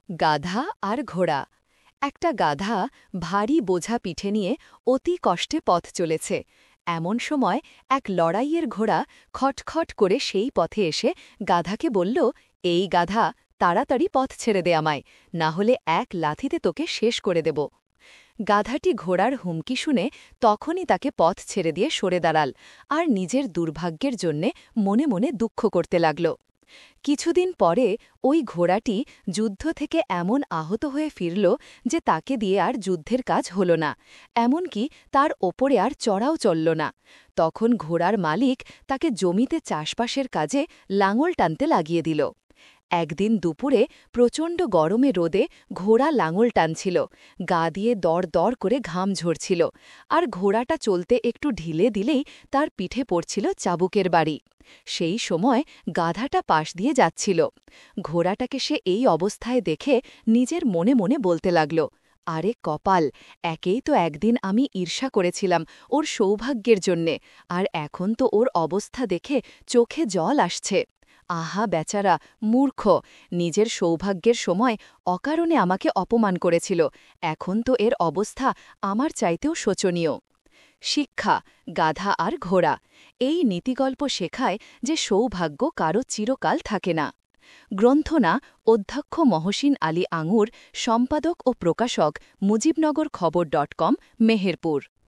গাধা আর ঘোড়া। একটা গাধা ভারী বোঝা পিঠে নিয়ে অতি কষ্টে পথ চলেছে। এমন সময় এক লড়াইয়ের ঘোড়া খটখট করে সেই পথে এসে গাধাকে বলল, এই গাধা, তাড়াতাড়ি পথ ছেড়ে দে আমায়, না হলে এক লাথিতে তোকে শেষ করে দেব। গাধাটি ঘোড়ার হুমকি শুনে তখনই তাকে পথ ছেড়ে দিয়ে সরে দাঁড়াল আর নিজের দুর্ভাগ্যের জন্যে মনে মনে দুঃখ করতে লাগল। কিছুদিন পরে ওই ঘোড়াটি যুদ্ধ থেকে এমন আহত হয়ে ফিরল যে তাকে দিয়ে আর যুদ্ধের কাজ হল না, এমনকি তার ওপরে আর চড়াও চলল না। তখন ঘোড়ার মালিক তাকে জমিতে চাষবাসের কাজে লাঙল টানতে লাগিয়ে দিল। একদিন দুপুরে প্রচণ্ড গরমে রোদে ঘোড়া লাঙল টানছিল, গা দিয়ে দর দর করে ঘাম ঝরছিল, আর ঘোড়াটা চলতে একটু ঢিলে দিলেই তার পিঠে পড়ছিল চাবুকের বাড়ি। সেই সময় গাধাটা পাশ দিয়ে যাচ্ছিল। ঘোড়াটাকে সে এই অবস্থায় দেখে নিজের মনে মনে বলতে লাগল, আরে কপাল, একেই তো একদিন আমি ঈর্ষা করেছিলাম ওর সৌভাগ্যের জন্যে, আর এখন তো ওর অবস্থা দেখে চোখে জল আসছে। আহা বেচারা, মূর্খ, নিজের সৌভাগ্যের সময় অকারণে আমাকে অপমান করেছিল, এখন তো এর অবস্থা আমার চাইতেও শোচনীয়। শিক্ষা, গাধা আর ঘোড়া। এই নীতিগল্প শেখায় যে সৌভাগ্য কারো চিরকাল থাকে না। গ্রন্থনা অধ্যক্ষ মহসিন আলী আঙুর, সম্পাদক ও প্রকাশক মুজিবনগর খবর.com, মেহেরপুর।